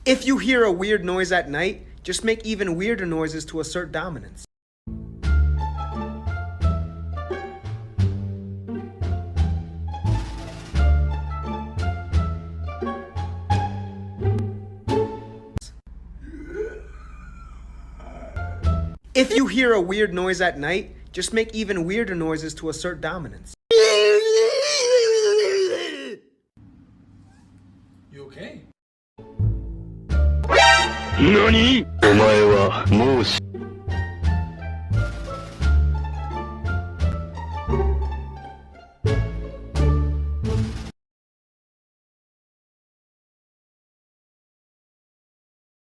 If you hear a weird noise at night, just make even weirder noises to assert dominance. If you hear a weird noise at night, just make even weirder noises to assert dominance. You okay? 何？お前はもう